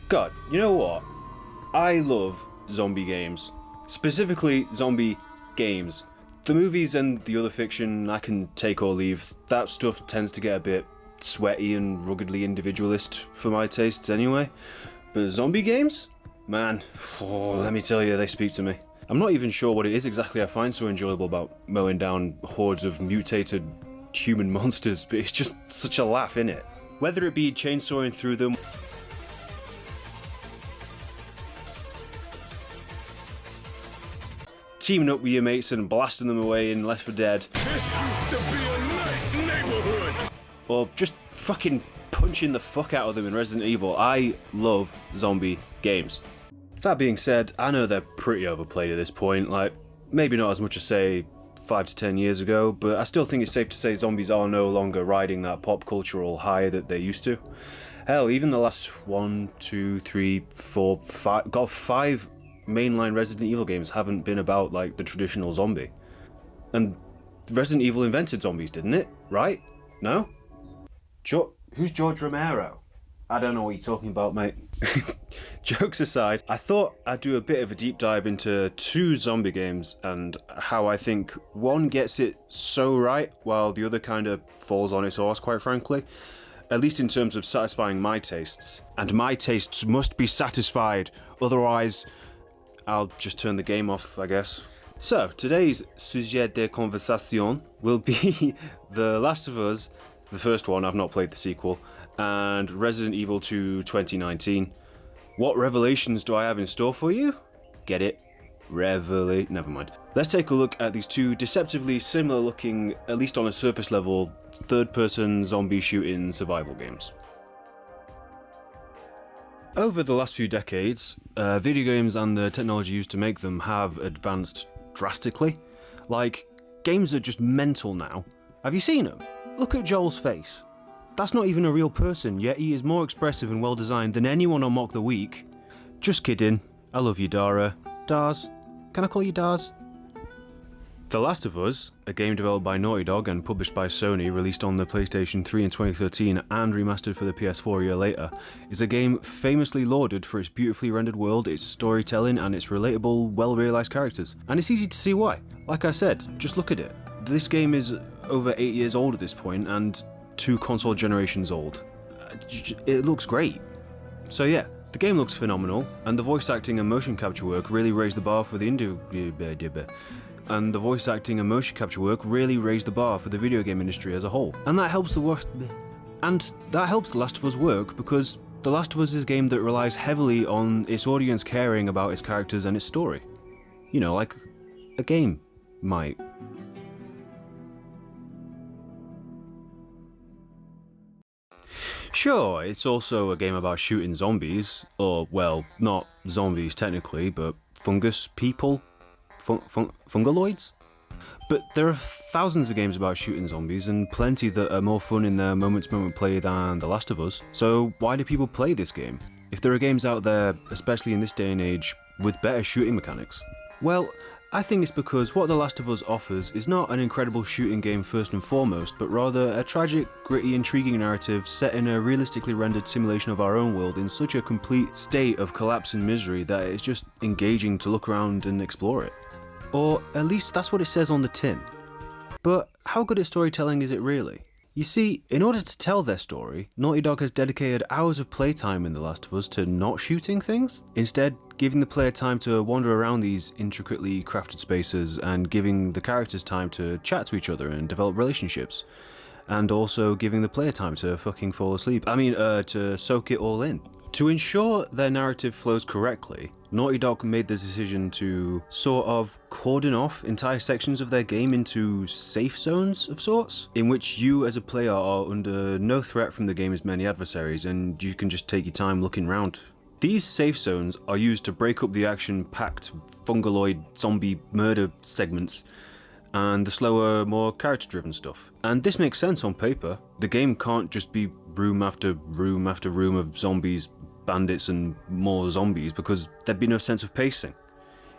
God, you know what? I love zombie games. Specifically, zombie games. The movies and the other fiction, I can take or leave. That stuff tends to get a bit sweaty and ruggedly individualist for my tastes anyway. But zombie games? Man, let me tell you, they speak to me. I'm not even sure what it is exactly I find so enjoyable about mowing down hordes of mutated human monsters, but it's just such a laugh, innit? Whether it be chainsawing through them, teaming up with your mates and blasting them away in Left 4 Dead, This used to be a nice neighborhood! or just fucking punching the fuck out of them in Resident Evil, I love zombie games. That being said, I know they're pretty overplayed at this point, like, maybe not as much as, say, 5 to 10 years ago, but I still think it's safe to say zombies are no longer riding that pop cultural high that they used to. Hell, even the last 5 mainline Resident Evil games haven't been about, like, the traditional zombie. And Resident Evil invented zombies, didn't it? Right? No? Who's George Romero? I don't know what you're talking about, mate. Jokes aside, I thought I'd do a bit of a deep dive into 2 zombie games and how I think one gets it so right while the other kind of falls on its horse, quite frankly. At least in terms of satisfying my tastes. And my tastes must be satisfied, otherwise I'll just turn the game off, I guess. So, today's sujet de conversation will be The Last of Us, the first one, I've not played the sequel, and Resident Evil 2 2019. What revelations do I have in store for you? Get it? Never mind. Let's take a look at these 2 deceptively similar looking, at least on a surface level, third-person zombie shooting survival games. Over the last few decades, video games and the technology used to make them have advanced drastically. Like, games are just mental now. Have you seen them? Look at Joel's face. That's not even a real person, yet he is more expressive and well designed than anyone on Mock the Week. Just kidding. I love you, Dara. Dars? Can I call you Dars? The Last of Us, a game developed by Naughty Dog and published by Sony, released on the PlayStation 3 in 2013 and remastered for the PS4 a year later, is a game famously lauded for its beautifully rendered world, its storytelling, and its relatable, well-realised characters. And it's easy to see why. Like I said, just look at it. This game is over 8 years old at this point, and 2 console generations old. It looks great. So yeah, the game looks phenomenal, and the voice acting and motion capture work really raised the bar for the video game industry as a whole. And that helps The Last of Us work because The Last of Us is a game that relies heavily on its audience caring about its characters and its story. You know, like a game might. Sure, it's also a game about shooting zombies, or, well, not zombies technically, but fungus people? Fungaloids? But there are thousands of games about shooting zombies, and plenty that are more fun in their moment-to-moment play than The Last of Us, so why do people play this game? If there are games out there, especially in this day and age, with better shooting mechanics? Well, I think it's because what The Last of Us offers is not an incredible shooting game first and foremost, but rather a tragic, gritty, intriguing narrative set in a realistically rendered simulation of our own world in such a complete state of collapse and misery that it's just engaging to look around and explore it. Or at least that's what it says on the tin. But how good at storytelling is it really? You see, in order to tell their story, Naughty Dog has dedicated hours of playtime in The Last of Us to not shooting things, instead giving the player time to wander around these intricately crafted spaces and giving the characters time to chat to each other and develop relationships, and also giving the player time to fucking fall asleep. To soak it all in. To ensure their narrative flows correctly, Naughty Dog made the decision to sort of cordon off entire sections of their game into safe zones of sorts, in which you as a player are under no threat from the game's many adversaries and you can just take your time looking around. These safe zones are used to break up the action-packed fungaloid zombie murder segments and the slower, more character-driven stuff. And this makes sense on paper. The game can't just be room after room after room of zombies, bandits and more zombies, because there'd be no sense of pacing.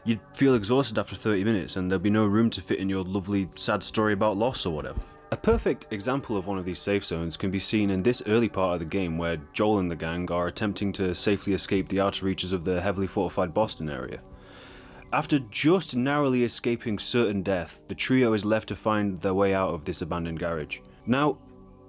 You'd feel exhausted after 30 minutes and there'd be no room to fit in your lovely sad story about loss or whatever. A perfect example of one of these safe zones can be seen in this early part of the game where Joel and the gang are attempting to safely escape the outer reaches of the heavily fortified Boston area. After just narrowly escaping certain death, the trio is left to find their way out of this abandoned garage. Now,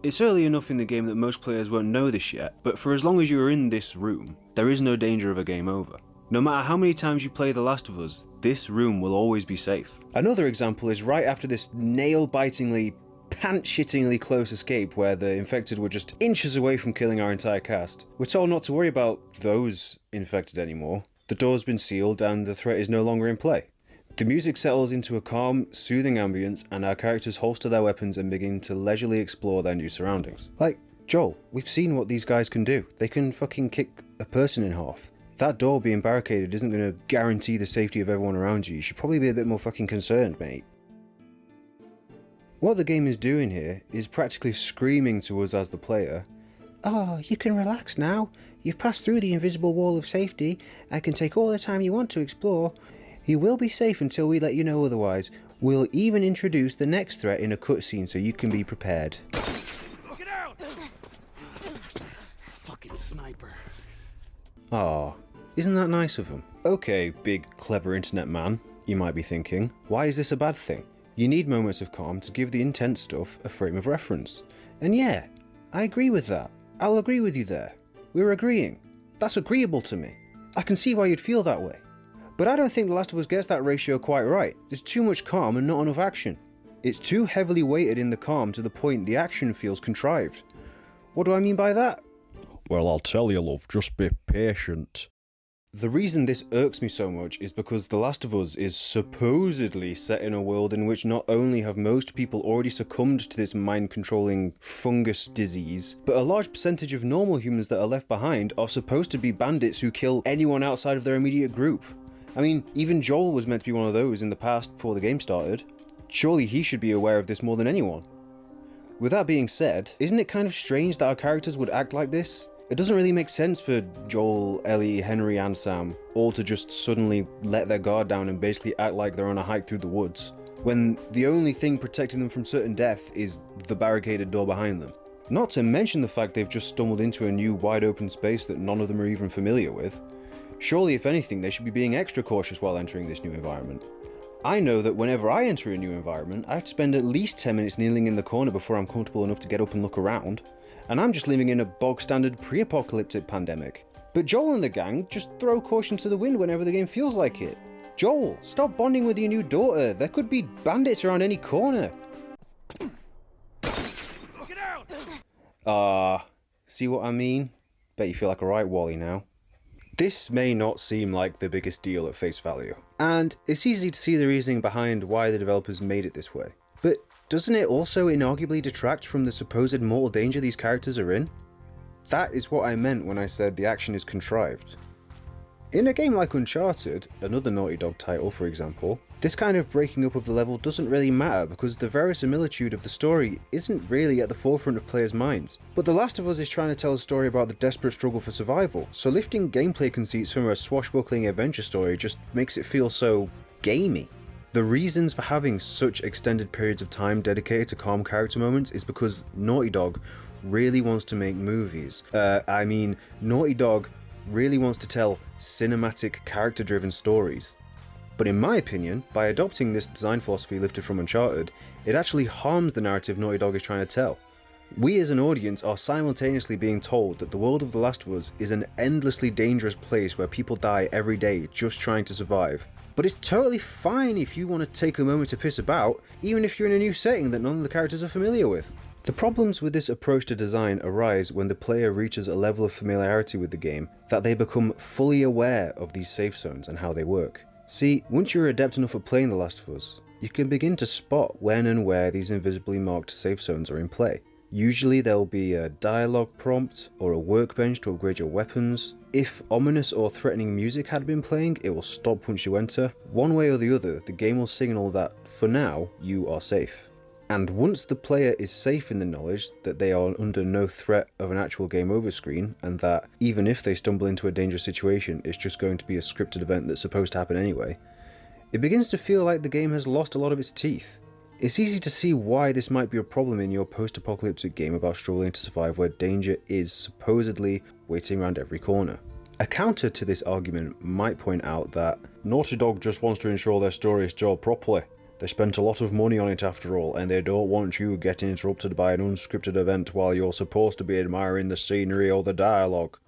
it's early enough in the game that most players won't know this yet, but for as long as you are in this room, there is no danger of a game over. No matter how many times you play The Last of Us, this room will always be safe. Another example is right after this nail-bitingly, pant-shittingly close escape where the infected were just inches away from killing our entire cast. We're told not to worry about those infected anymore. The door's been sealed and the threat is no longer in play. The music settles into a calm, soothing ambience and our characters holster their weapons and begin to leisurely explore their new surroundings. Like, Joel, we've seen what these guys can do. They can fucking kick a person in half. That door being barricaded isn't going to guarantee the safety of everyone around you. You should probably be a bit more fucking concerned, mate. What the game is doing here is practically screaming to us as the player, "Oh, you can relax now. You've passed through the invisible wall of safety. I can take all the time you want to explore. You will be safe until we let you know otherwise. We'll even introduce the next threat in a cutscene so you can be prepared." Look it out! Fucking sniper. Aw, isn't that nice of them? Okay, big clever internet man, you might be thinking, why is this a bad thing? You need moments of calm to give the intense stuff a frame of reference. And yeah, I agree with that. I'll agree with you there. We're agreeing. That's agreeable to me. I can see why you'd feel that way. But I don't think The Last of Us gets that ratio quite right. There's too much calm and not enough action. It's too heavily weighted in the calm to the point the action feels contrived. What do I mean by that? Well, I'll tell you, love, just be patient. The reason this irks me so much is because The Last of Us is supposedly set in a world in which not only have most people already succumbed to this mind-controlling fungus disease, but a large percentage of normal humans that are left behind are supposed to be bandits who kill anyone outside of their immediate group. I mean, even Joel was meant to be one of those in the past before the game started. Surely he should be aware of this more than anyone. With that being said, isn't it kind of strange that our characters would act like this? It doesn't really make sense for Joel, Ellie, Henry and Sam all to just suddenly let their guard down and basically act like they're on a hike through the woods, when the only thing protecting them from certain death is the barricaded door behind them. Not to mention the fact they've just stumbled into a new wide open space that none of them are even familiar with. Surely if anything they should be being extra cautious while entering this new environment. I know that whenever I enter a new environment, I have to spend at least 10 minutes kneeling in the corner before I'm comfortable enough to get up and look around. And I'm just living in a bog-standard pre-apocalyptic pandemic. But Joel and the gang just throw caution to the wind whenever the game feels like it. Joel, stop bonding with your new daughter. There could be bandits around any corner. Look it out! See what I mean? Bet you feel like a right Wally now. This may not seem like the biggest deal at face value, and it's easy to see the reasoning behind why the developers made it this way. But doesn't it also inarguably detract from the supposed mortal danger these characters are in? That is what I meant when I said the action is contrived. In a game like Uncharted, another Naughty Dog title for example, this kind of breaking up of the level doesn't really matter because the verisimilitude of the story isn't really at the forefront of players' minds. But The Last of Us is trying to tell a story about the desperate struggle for survival, so lifting gameplay conceits from a swashbuckling adventure story just makes it feel so gamey. The reasons for having such extended periods of time dedicated to calm character moments is because Naughty Dog really wants to make movies. Naughty Dog really wants to tell cinematic, character-driven stories. But in my opinion, by adopting this design philosophy lifted from Uncharted, it actually harms the narrative Naughty Dog is trying to tell. We as an audience are simultaneously being told that the world of The Last of Us is an endlessly dangerous place where people die every day just trying to survive. But it's totally fine if you want to take a moment to piss about, even if you're in a new setting that none of the characters are familiar with. The problems with this approach to design arise when the player reaches a level of familiarity with the game that they become fully aware of these safe zones and how they work. See, once you're adept enough at playing The Last of Us, you can begin to spot when and where these invisibly marked safe zones are in play. Usually there'll be a dialogue prompt or a workbench to upgrade your weapons. If ominous or threatening music had been playing, it will stop once you enter. One way or the other, the game will signal that, for now, you are safe. And once the player is safe in the knowledge that they are under no threat of an actual game over screen, and that even if they stumble into a dangerous situation, it's just going to be a scripted event that's supposed to happen anyway, it begins to feel like the game has lost a lot of its teeth. It's easy to see why this might be a problem in your post-apocalyptic game about struggling to survive where danger is supposedly waiting around every corner. A counter to this argument might point out that Naughty Dog just wants to ensure their story is told properly. They spent a lot of money on it after all, and they don't want you getting interrupted by an unscripted event while you're supposed to be admiring the scenery or the dialogue.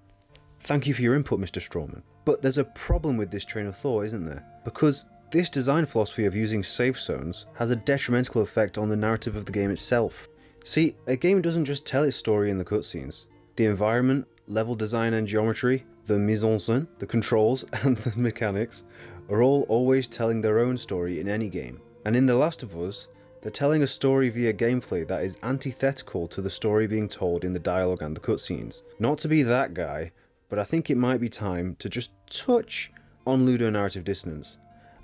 Thank you for your input, Mr. Strawman. But there's a problem with this train of thought, isn't there? Because this design philosophy of using safe zones has a detrimental effect on the narrative of the game itself. See, a game doesn't just tell its story in the cutscenes. The environment, level design and geometry, the mise en scène, the controls, and the mechanics are all always telling their own story in any game. And in The Last of Us, they're telling a story via gameplay that is antithetical to the story being told in the dialogue and the cutscenes. Not to be that guy, but I think it might be time to just touch on ludonarrative dissonance.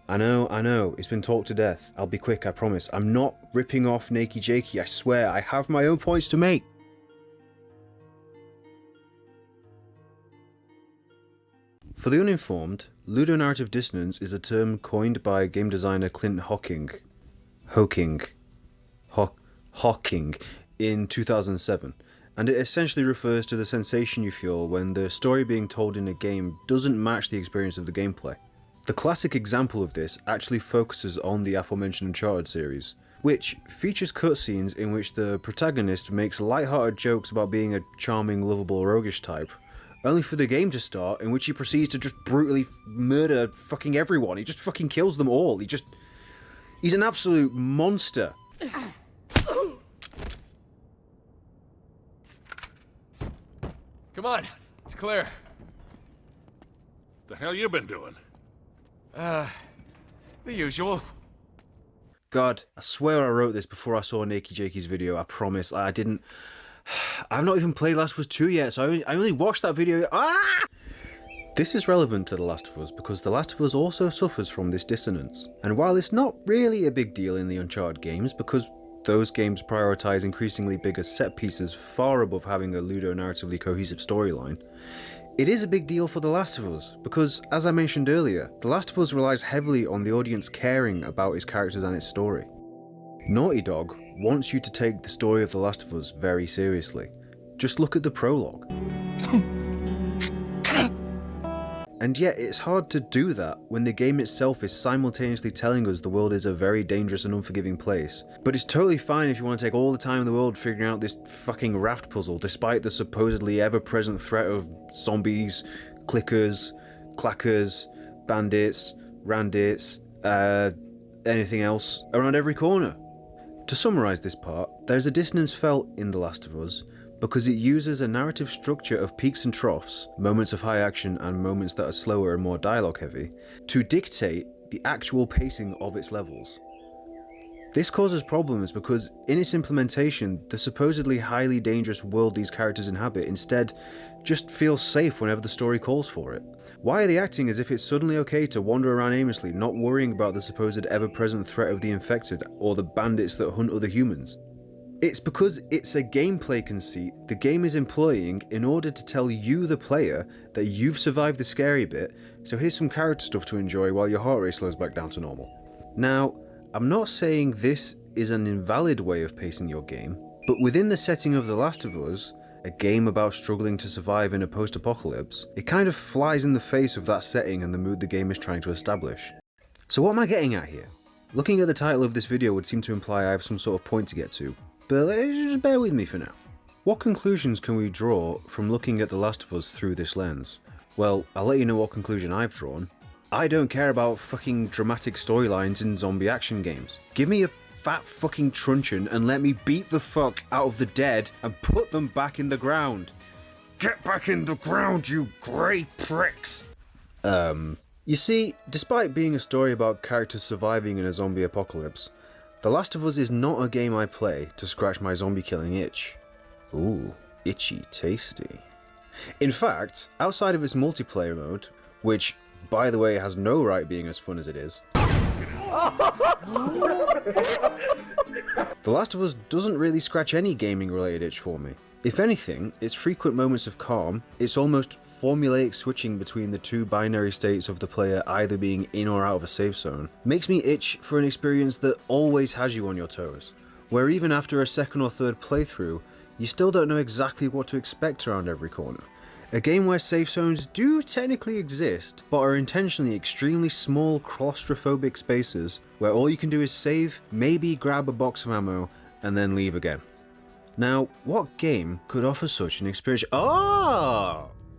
I know, it's been talked to death. I'll be quick, I promise. I'm not ripping off Nakey Jakey, I swear, I have my own points to make. For the uninformed, ludonarrative dissonance is a term coined by game designer Clint Hocking in 2007, and it essentially refers to the sensation you feel when the story being told in a game doesn't match the experience of the gameplay. The classic example of this actually focuses on the aforementioned Uncharted series, which features cutscenes in which the protagonist makes light-hearted jokes about being a charming, lovable, roguish type, only for the game to start in which he proceeds to just brutally murder fucking everyone. He just fucking kills them all. He's an absolute monster. Come on, it's clear. The hell you been doing? The usual. God, I swear I wrote this before I saw Nakey Jakey's video, I promise. I didn't... I've not even played Last of Us 2 yet, so I only watched that video. This is relevant to The Last of Us because The Last of Us also suffers from this dissonance. And while it's not really a big deal in the Uncharted games, because those games prioritise increasingly bigger set pieces far above having a ludonarratively cohesive storyline, it is a big deal for The Last of Us, because, as I mentioned earlier, The Last of Us relies heavily on the audience caring about its characters and its story. Naughty Dog wants you to take the story of The Last of Us very seriously. Just look at the prologue. And yet it's hard to do that when the game itself is simultaneously telling us the world is a very dangerous and unforgiving place. But it's totally fine if you want to take all the time in the world figuring out this fucking raft puzzle, despite the supposedly ever-present threat of zombies, clickers, clackers, bandits, randits, anything else around every corner. To summarise this part, there's a dissonance felt in The Last of Us because it uses a narrative structure of peaks and troughs, moments of high action and moments that are slower and more dialogue heavy, to dictate the actual pacing of its levels. This causes problems because in its implementation, the supposedly highly dangerous world these characters inhabit instead just feels safe whenever the story calls for it. Why are they acting as if it's suddenly okay to wander around aimlessly, not worrying about the supposed ever-present threat of the infected or the bandits that hunt other humans? It's because it's a gameplay conceit the game is employing in order to tell you, the player, that you've survived the scary bit, so here's some character stuff to enjoy while your heart rate slows back down to normal. Now, I'm not saying this is an invalid way of pacing your game, but within the setting of The Last of Us, a game about struggling to survive in a post-apocalypse, it kind of flies in the face of that setting and the mood the game is trying to establish. So what am I getting at here? Looking at the title of this video would seem to imply I have some sort of point to get to, but just bear with me for now. What conclusions can we draw from looking at The Last of Us through this lens? Well, I'll let you know what conclusion I've drawn. I don't care about fucking dramatic storylines in zombie action games. Give me a fat fucking truncheon and let me beat the fuck out of the dead and put them back in the ground. Get back in the ground, you grey pricks! You see, despite being a story about characters surviving in a zombie apocalypse, The Last of Us is not a game I play to scratch my zombie killing itch. Ooh, itchy tasty. In fact, outside of its multiplayer mode, which, by the way, has no right being as fun as it is, The Last of Us doesn't really scratch any gaming related itch for me. If anything, its frequent moments of calm, its almost formulaic switching between the two binary states of the player either being in or out of a safe zone makes me itch for an experience that always has you on your toes, where even after a second or third playthrough, you still don't know exactly what to expect around every corner. A game where safe zones do technically exist, but are intentionally extremely small claustrophobic spaces where all you can do is save, maybe grab a box of ammo, and then leave again. Now, what game could offer such an experience?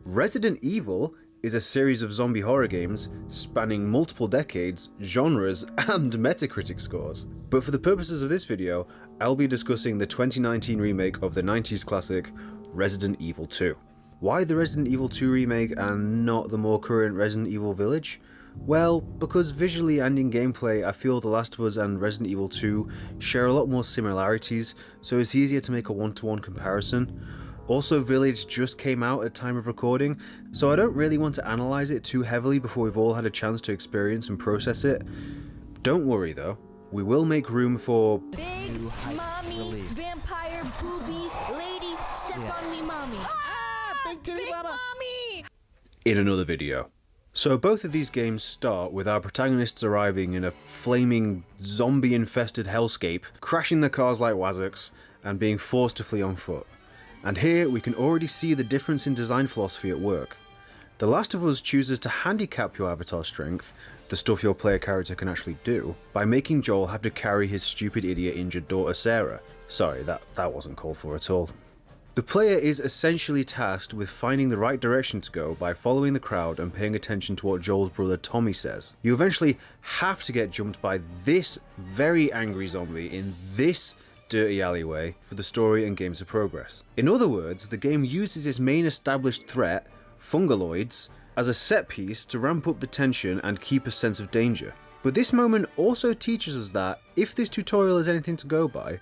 Resident Evil is a series of zombie horror games spanning multiple decades, genres, and Metacritic scores. But for the purposes of this video, I'll be discussing the 2019 remake of the 90s classic Resident Evil 2. Why the Resident Evil 2 remake and not the more current Resident Evil Village? Well, because visually and in gameplay I feel The Last of Us and Resident Evil 2 share a lot more similarities, so it's easier to make a one-to-one comparison. Also, Village just came out at time of recording, so I don't really want to analyse it too heavily before we've all had a chance to experience and process it. Don't worry though, we will make room for Big mommy, vampire, booby, lady, step on me, mommy. Big titty mommy! in another video. So both of these games start with our protagonists arriving in a flaming, zombie-infested hellscape, crashing their cars like Wazzocks, and being forced to flee on foot. And here we can already see the difference in design philosophy at work. The Last of Us chooses to handicap your avatar's strength, the stuff your player character can actually do, by making Joel have to carry his stupid idiot injured daughter Sarah. Sorry, that wasn't called for at all. The player is essentially tasked with finding the right direction to go by following the crowd and paying attention to what Joel's brother Tommy says. You eventually have to get jumped by this very angry zombie in this dirty alleyway for the story and game to progress. In other words, the game uses its main established threat, fungaloids, as a set piece to ramp up the tension and keep a sense of danger. But this moment also teaches us that, if this tutorial is anything to go by,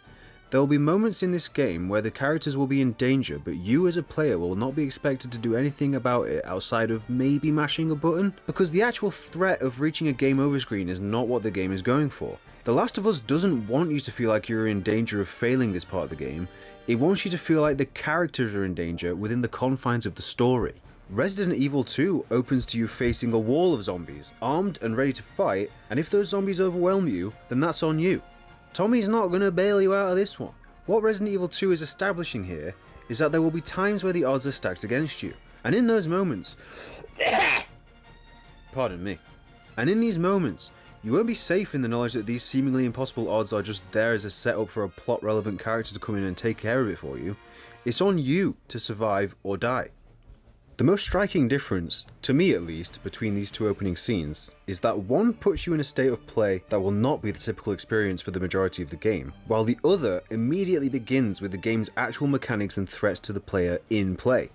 there will be moments in this game where the characters will be in danger, but you as a player will not be expected to do anything about it outside of maybe mashing a button, because the actual threat of reaching a game over screen is not what the game is going for. The Last of Us doesn't want you to feel like you're in danger of failing this part of the game, it wants you to feel like the characters are in danger within the confines of the story. Resident Evil 2 opens to you facing a wall of zombies, armed and ready to fight, and if those zombies overwhelm you, then that's on you. Tommy's not going to bail you out of this one. What Resident Evil 2 is establishing here is that there will be times where the odds are stacked against you, and in those moments, pardon me, and in these moments, you won't be safe in the knowledge that these seemingly impossible odds are just there as a setup for a plot relevant character to come in and take care of it for you. It's on you to survive or die. The most striking difference, to me at least, between these two opening scenes is that one puts you in a state of play that will not be the typical experience for the majority of the game, while the other immediately begins with the game's actual mechanics and threats to the player in play.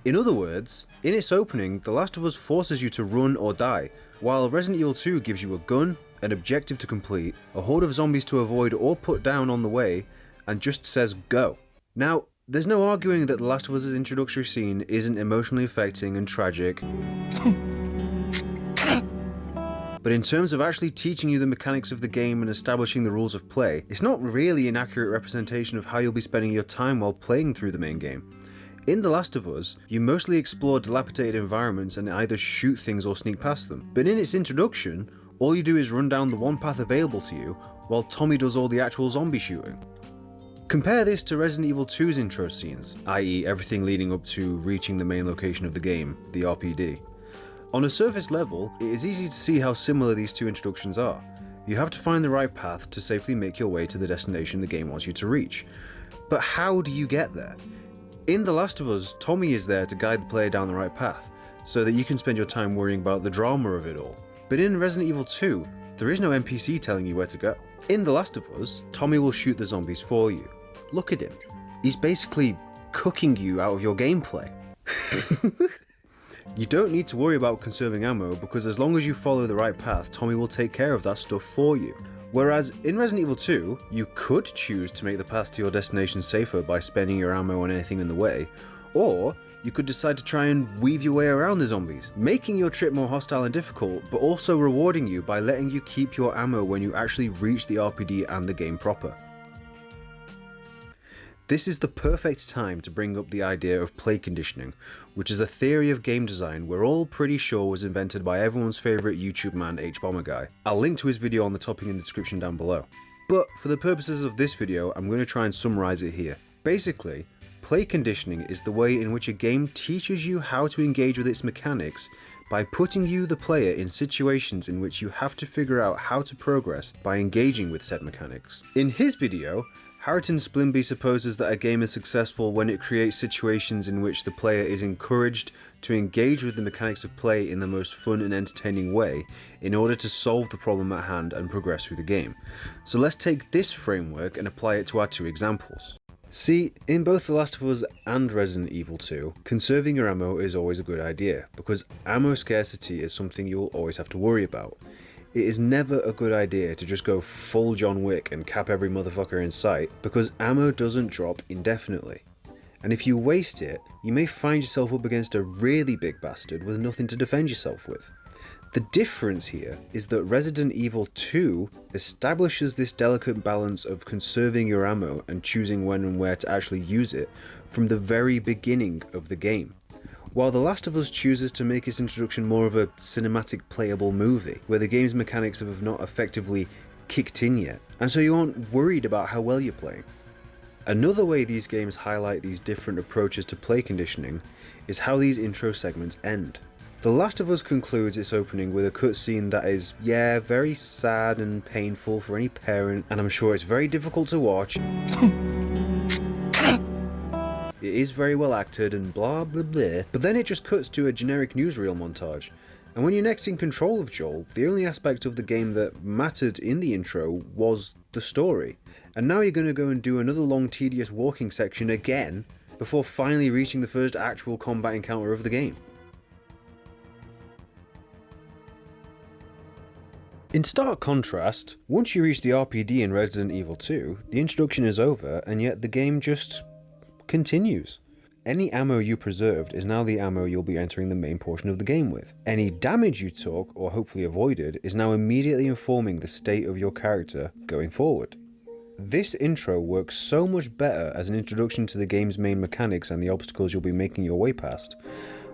In other words, in its opening, The Last of Us forces you to run or die, while Resident Evil 2 gives you a gun, an objective to complete, a horde of zombies to avoid or put down on the way, and just says go. Now, there's no arguing that The Last of Us' introductory scene isn't emotionally affecting and tragic, but in terms of actually teaching you the mechanics of the game and establishing the rules of play, it's not really an accurate representation of how you'll be spending your time while playing through the main game. In The Last of Us, you mostly explore dilapidated environments and either shoot things or sneak past them, but in its introduction, all you do is run down the one path available to you, while Tommy does all the actual zombie shooting. Compare this to Resident Evil 2's intro scenes, i.e. everything leading up to reaching the main location of the game, the RPD. On a surface level, it is easy to see how similar these two introductions are. You have to find the right path to safely make your way to the destination the game wants you to reach. But how do you get there? In The Last of Us, Tommy is there to guide the player down the right path, so that you can spend your time worrying about the drama of it all. But in Resident Evil 2, there is no NPC telling you where to go. In The Last of Us, Tommy will shoot the zombies for you. Look at him. He's basically cooking you out of your gameplay. You don't need to worry about conserving ammo because as long as you follow the right path, Tommy will take care of that stuff for you. Whereas in Resident Evil 2, you could choose to make the path to your destination safer by spending your ammo on anything in the way, or you could decide to try and weave your way around the zombies, making your trip more hostile and difficult, but also rewarding you by letting you keep your ammo when you actually reach the RPD and the game proper. This is the perfect time to bring up the idea of play conditioning, which is a theory of game design we're all pretty sure was invented by everyone's favourite YouTube man H-Bomber Guy. I'll link to his video on the topic in the description down below. But for the purposes of this video, I'm going to try and summarise it here. Basically, play conditioning is the way in which a game teaches you how to engage with its mechanics by putting you, the player, in situations in which you have to figure out how to progress by engaging with said mechanics. In his video, Harriton Splimby supposes that a game is successful when it creates situations in which the player is encouraged to engage with the mechanics of play in the most fun and entertaining way in order to solve the problem at hand and progress through the game. So let's take this framework and apply it to our two examples. See, in both The Last of Us and Resident Evil 2, conserving your ammo is always a good idea, because ammo scarcity is something you'll always have to worry about. It is never a good idea to just go full John Wick and cap every motherfucker in sight, because ammo doesn't drop indefinitely. And if you waste it, you may find yourself up against a really big bastard with nothing to defend yourself with. The difference here is that Resident Evil 2 establishes this delicate balance of conserving your ammo and choosing when and where to actually use it from the very beginning of the game. While The Last of Us chooses to make its introduction more of a cinematic playable movie, where the game's mechanics have not effectively kicked in yet, and so you aren't worried about how well you're playing. Another way these games highlight these different approaches to play conditioning is how these intro segments end. The Last of Us concludes its opening with a cutscene that is, yeah, very sad and painful for any parent, and I'm sure it's very difficult to watch. It is very well acted and blah blah blah, but then it just cuts to a generic newsreel montage. And when you're next in control of Joel, the only aspect of the game that mattered in the intro was the story. And now you're going to go and do another long tedious walking section again, before finally reaching the first actual combat encounter of the game. In stark contrast, once you reach the RPD in Resident Evil 2, the introduction is over and yet the game just continues. Any ammo you preserved is now the ammo you'll be entering the main portion of the game with. Any damage you took, or hopefully avoided, is now immediately informing the state of your character going forward. This intro works so much better as an introduction to the game's main mechanics and the obstacles you'll be making your way past,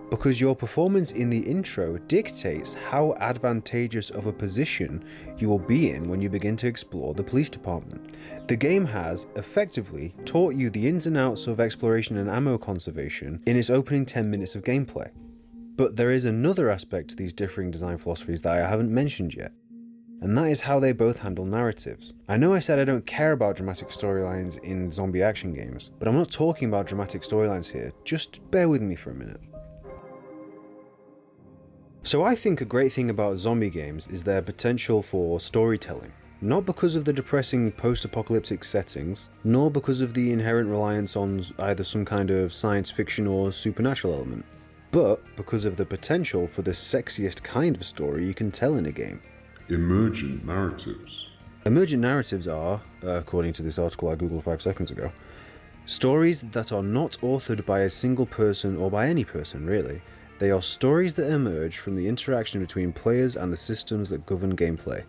because your performance in the intro dictates how advantageous of a position you will be in when you begin to explore the police department. The game has, effectively, taught you the ins and outs of exploration and ammo conservation in its opening 10 minutes of gameplay. But there is another aspect to these differing design philosophies that I haven't mentioned yet, and that is how they both handle narratives. I know I said I don't care about dramatic storylines in zombie action games, but I'm not talking about dramatic storylines here, just bear with me for a minute. So I think a great thing about zombie games is their potential for storytelling. Not because of the depressing post-apocalyptic settings, nor because of the inherent reliance on either some kind of science fiction or supernatural element, but because of the potential for the sexiest kind of story you can tell in a game. Emergent narratives. Emergent narratives are, according to this article I googled 5 seconds ago, stories that are not authored by a single person or by any person really. They are stories that emerge from the interaction between players and the systems that govern gameplay.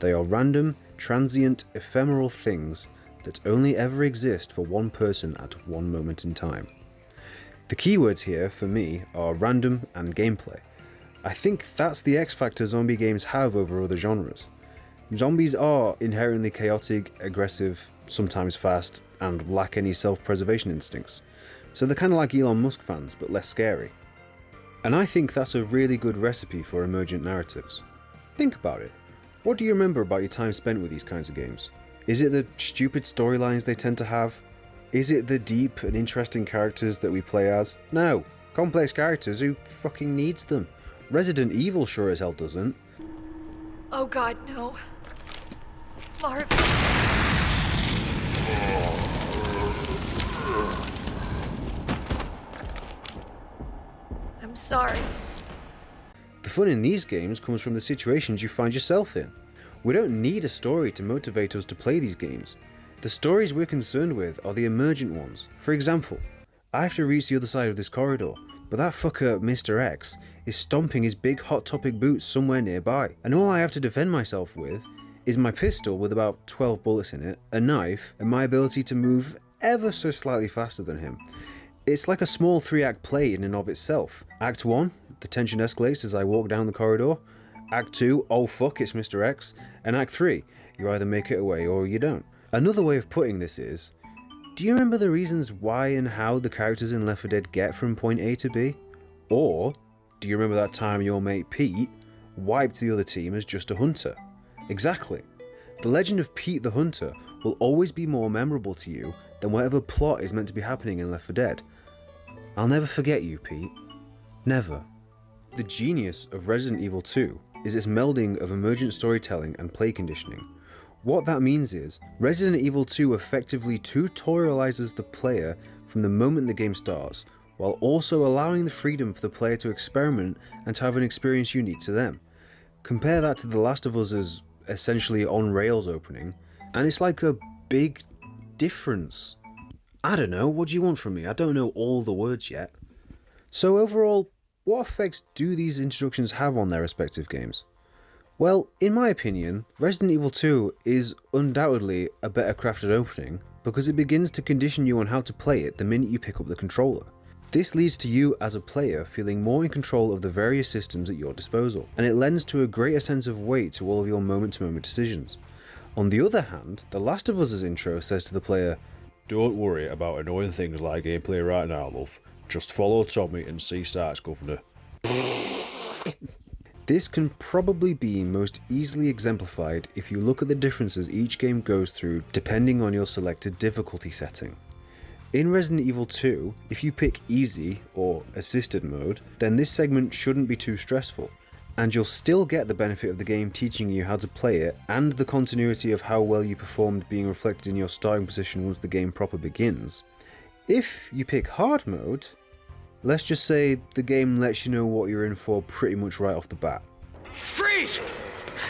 They are random, transient, ephemeral things that only ever exist for one person at one moment in time. The keywords here, for me, are random and gameplay. I think that's the X factor zombie games have over other genres. Zombies are inherently chaotic, aggressive, sometimes fast, and lack any self-preservation instincts. So they're kind of like Elon Musk fans, but less scary. And I think that's a really good recipe for emergent narratives. Think about it. What do you remember about your time spent with these kinds of games? Is it the stupid storylines they tend to have? Is it the deep and interesting characters that we play as? No. Complex characters, who fucking needs them? Resident Evil sure as hell doesn't. Oh god, no. Mark. I'm sorry. The fun in these games comes from the situations you find yourself in. We don't need a story to motivate us to play these games. The stories we're concerned with are the emergent ones. For example, I have to reach the other side of this corridor, but that fucker, Mr. X, is stomping his big Hot Topic boots somewhere nearby, and all I have to defend myself with is my pistol with about 12 bullets in it, a knife, and my ability to move ever so slightly faster than him. It's like a small 3-act play in and of itself. Act 1, the tension escalates as I walk down the corridor. Act 2, oh fuck, it's Mr. X. And Act 3, you either make it away or you don't. Another way of putting this is, do you remember the reasons why and how the characters in Left 4 Dead get from point A to B? Or, do you remember that time your mate Pete wiped the other team as just a hunter? Exactly. The legend of Pete the Hunter will always be more memorable to you than whatever plot is meant to be happening in Left 4 Dead. I'll never forget you, Pete. Never. The genius of Resident Evil 2 is its melding of emergent storytelling and play conditioning. What that means is, Resident Evil 2 effectively tutorializes the player from the moment the game starts, while also allowing the freedom for the player to experiment and to have an experience unique to them. Compare that to The Last of Us's essentially on-rails opening, and it's like a big difference. I don't know, what do you want from me? I don't know all the words yet. So overall, what effects do these introductions have on their respective games? Well, in my opinion, Resident Evil 2 is undoubtedly a better crafted opening because it begins to condition you on how to play it the minute you pick up the controller. This leads to you as a player feeling more in control of the various systems at your disposal, and it lends to a greater sense of weight to all of your moment-to-moment decisions. On the other hand, The Last of Us's intro says to the player, Don't worry about annoying things like gameplay right now, love. Just follow Tommy and see Sark's governor. This can probably be most easily exemplified if you look at the differences each game goes through depending on your selected difficulty setting. In Resident Evil 2, if you pick easy or assisted mode, then this segment shouldn't be too stressful, and you'll still get the benefit of the game teaching you how to play it and the continuity of how well you performed being reflected in your starting position once the game proper begins. If you pick hard mode, let's just say the game lets you know what you're in for pretty much right off the bat. Freeze!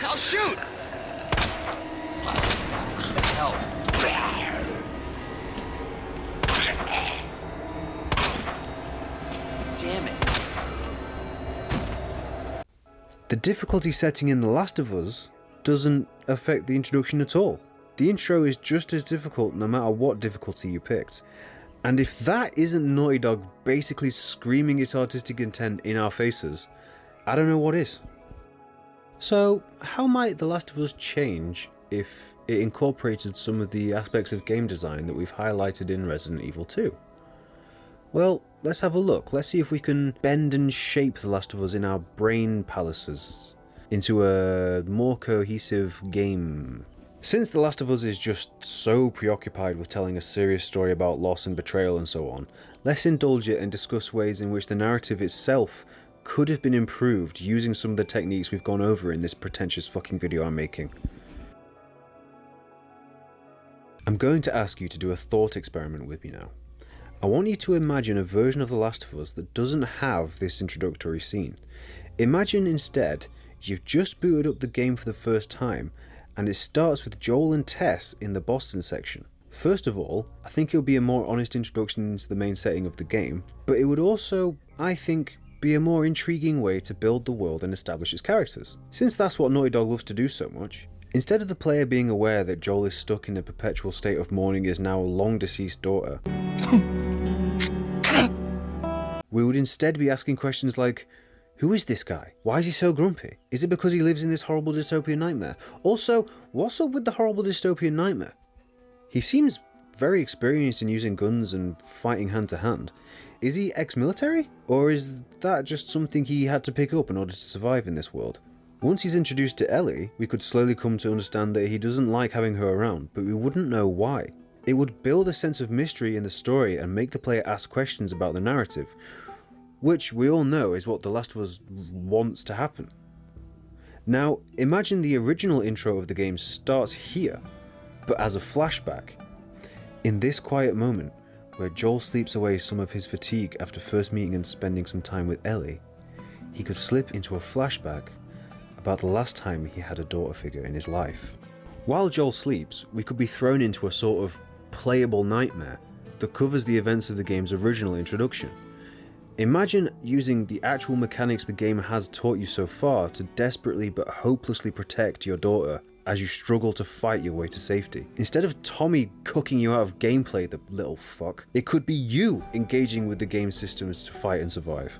I'll shoot! What the hell? Damn it. The difficulty setting in The Last of Us doesn't affect the introduction at all. The intro is just as difficult no matter what difficulty you picked. And if that isn't Naughty Dog basically screaming its artistic intent in our faces, I don't know what is. So, how might The Last of Us change if it incorporated some of the aspects of game design that we've highlighted in Resident Evil 2? Well, let's have a look. Let's see if we can bend and shape The Last of Us in our brain palaces into a more cohesive game. Since The Last of Us is just so preoccupied with telling a serious story about loss and betrayal and so on, let's indulge it and discuss ways in which the narrative itself could have been improved using some of the techniques we've gone over in this pretentious fucking video I'm making. I'm going to ask you to do a thought experiment with me now. I want you to imagine a version of The Last of Us that doesn't have this introductory scene. Imagine instead you've just booted up the game for the first time and it starts with Joel and Tess in the Boston section. First of all, I think it would be a more honest introduction into the main setting of the game, but it would also, I think, be a more intriguing way to build the world and establish its characters. Since that's what Naughty Dog loves to do so much, instead of the player being aware that Joel is stuck in a perpetual state of mourning his now long deceased daughter, we would instead be asking questions like, who is this guy? Why is he so grumpy? Is it because he lives in this horrible dystopian nightmare? Also, what's up with the horrible dystopian nightmare? He seems very experienced in using guns and fighting hand to hand. Is he ex-military? Or is that just something he had to pick up in order to survive in this world? Once he's introduced to Ellie, we could slowly come to understand that he doesn't like having her around, but we wouldn't know why. It would build a sense of mystery in the story and make the player ask questions about the narrative, which we all know is what The Last of Us wants to happen. Now, imagine the original intro of the game starts here, but as a flashback. In this quiet moment, where Joel sleeps away some of his fatigue after first meeting and spending some time with Ellie, he could slip into a flashback about the last time he had a daughter figure in his life. While Joel sleeps, we could be thrown into a sort of playable nightmare that covers the events of the game's original introduction. Imagine using the actual mechanics the game has taught you so far to desperately but hopelessly protect your daughter as you struggle to fight your way to safety. Instead of Tommy cooking you out of gameplay, the little fuck, it could be you engaging with the game systems to fight and survive.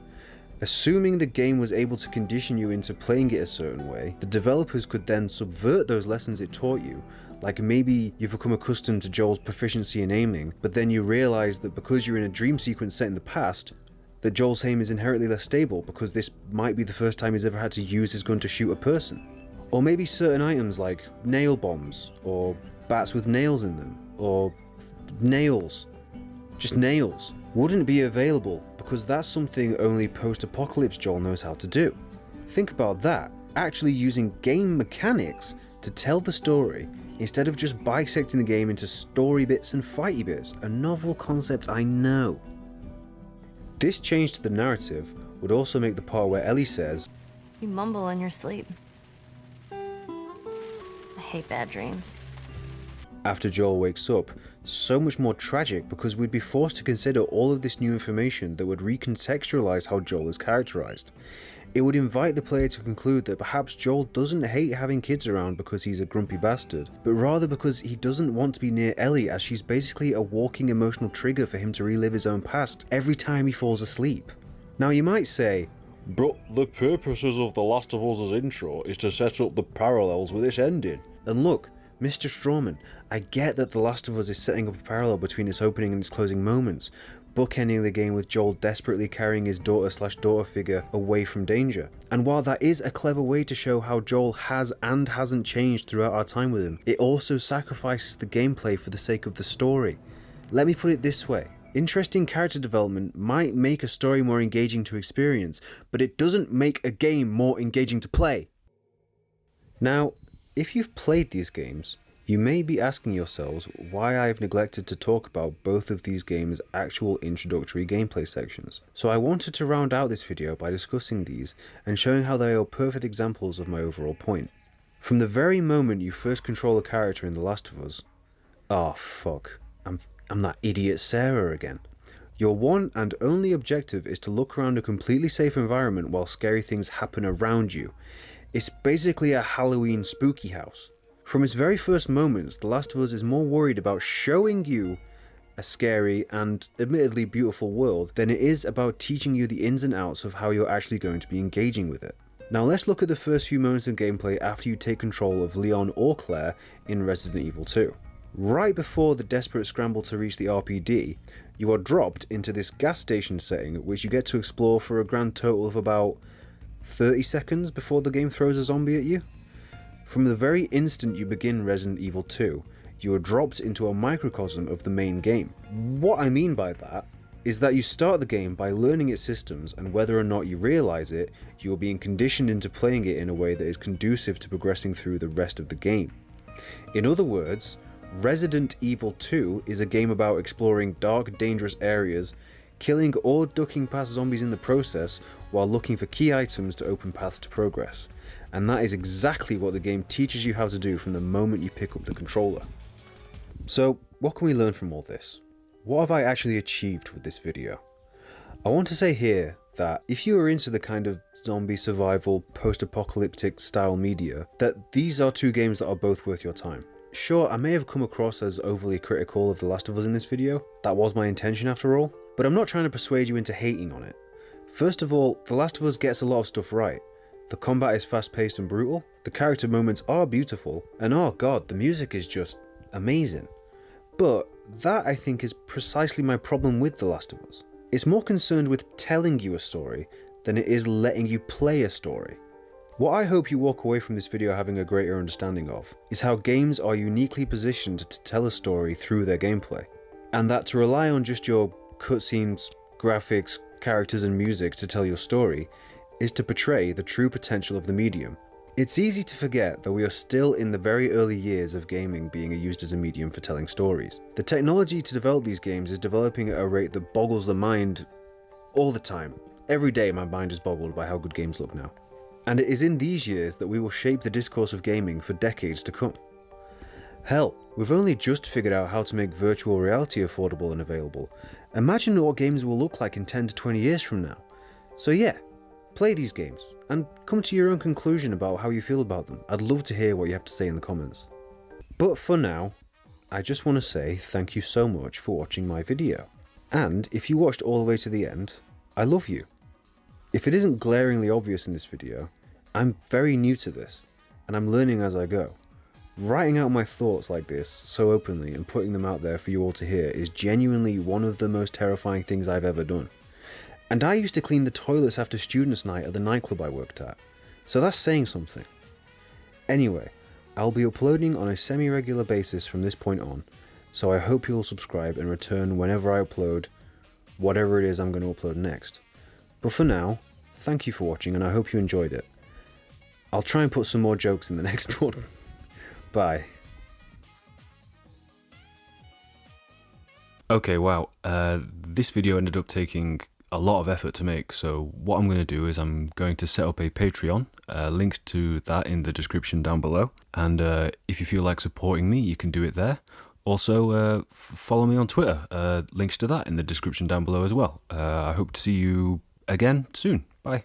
Assuming the game was able to condition you into playing it a certain way, the developers could then subvert those lessons it taught you. Like maybe you've become accustomed to Joel's proficiency in aiming, but then you realise that because you're in a dream sequence set in the past, that Joel's aim is inherently less stable because this might be the first time he's ever had to use his gun to shoot a person. Or maybe certain items like nail bombs, or bats with nails in them, or nails, just nails, wouldn't be available because that's something only post-apocalypse Joel knows how to do. Think about that, actually using game mechanics to tell the story instead of just bisecting the game into story bits and fighty bits, a novel concept I know. This change to the narrative would also make the part where Ellie says, "You mumble in your sleep. I hate bad dreams." after Joel wakes up, so much more tragic because we'd be forced to consider all of this new information that would recontextualize how Joel is characterized. It would invite the player to conclude that perhaps Joel doesn't hate having kids around because he's a grumpy bastard, but rather because he doesn't want to be near Ellie, as she's basically a walking emotional trigger for him to relive his own past every time he falls asleep. Now you might say, but the purposes of The Last of Us' intro is to set up the parallels with its ending. And look, Mr. Strawman, I get that The Last of Us is setting up a parallel between its opening and its closing moments, bookending the game with Joel desperately carrying his daughter/daughter figure away from danger. And while that is a clever way to show how Joel has and hasn't changed throughout our time with him, it also sacrifices the gameplay for the sake of the story. Let me put it this way. Interesting character development might make a story more engaging to experience, but it doesn't make a game more engaging to play. Now, if you've played these games, you may be asking yourselves why I've neglected to talk about both of these games' actual introductory gameplay sections. So I wanted to round out this video by discussing these and showing how they are perfect examples of my overall point. From the very moment you first control a character in The Last of Us, oh fuck, I'm that idiot Sarah again. Your one and only objective is to look around a completely safe environment while scary things happen around you. It's basically a Halloween spooky house. From its very first moments, The Last of Us is more worried about showing you a scary and admittedly beautiful world than it is about teaching you the ins and outs of how you're actually going to be engaging with it. Now let's look at the first few moments of gameplay after you take control of Leon or Claire in Resident Evil 2. Right before the desperate scramble to reach the RPD, you are dropped into this gas station setting which you get to explore for a grand total of about 30 seconds before the game throws a zombie at you. From the very instant you begin Resident Evil 2, you are dropped into a microcosm of the main game. What I mean by that is that you start the game by learning its systems, and whether or not you realise it, you are being conditioned into playing it in a way that is conducive to progressing through the rest of the game. In other words, Resident Evil 2 is a game about exploring dark, dangerous areas, killing or ducking past zombies in the process, while looking for key items to open paths to progress. And that is exactly what the game teaches you how to do from the moment you pick up the controller. So, what can we learn from all this? What have I actually achieved with this video? I want to say here that if you are into the kind of zombie survival, post-apocalyptic style media, that these are two games that are both worth your time. Sure, I may have come across as overly critical of The Last of Us in this video, that was my intention after all, but I'm not trying to persuade you into hating on it. First of all, The Last of Us gets a lot of stuff right. The combat is fast-paced and brutal, the character moments are beautiful, and oh god, the music is just amazing. But that, I think, is precisely my problem with The Last of Us. It's more concerned with telling you a story than it is letting you play a story. What I hope you walk away from this video having a greater understanding of is how games are uniquely positioned to tell a story through their gameplay, and that to rely on just your cutscenes, graphics, characters and music to tell your story is to portray the true potential of the medium. It's easy to forget that we are still in the very early years of gaming being used as a medium for telling stories. The technology to develop these games is developing at a rate that boggles the mind all the time. Every day my mind is boggled by how good games look now. And it is in these years that we will shape the discourse of gaming for decades to come. Hell, we've only just figured out how to make virtual reality affordable and available. Imagine what games will look like in 10 to 20 years from now. So yeah, Play these games, and come to your own conclusion about how you feel about them. I'd love to hear what you have to say in the comments. But for now, I just want to say thank you so much for watching my video. And if you watched all the way to the end, I love you. If it isn't glaringly obvious in this video, I'm very new to this, and I'm learning as I go. Writing out my thoughts like this so openly and putting them out there for you all to hear is genuinely one of the most terrifying things I've ever done. And I used to clean the toilets after students' night at the nightclub I worked at, so that's saying something. Anyway, I'll be uploading on a semi-regular basis from this point on, so I hope you'll subscribe and return whenever I upload whatever it is I'm going to upload next. But for now, thank you for watching and I hope you enjoyed it. I'll try and put some more jokes in the next one. Bye. Okay, wow. This video ended up taking a lot of effort to make, so what I'm going to do is I'm going to set up a Patreon, links to that in the description down below, and if you feel like supporting me, you can do it there. Also, follow me on Twitter, links to that in the description down below as well. I hope to see you again soon. Bye.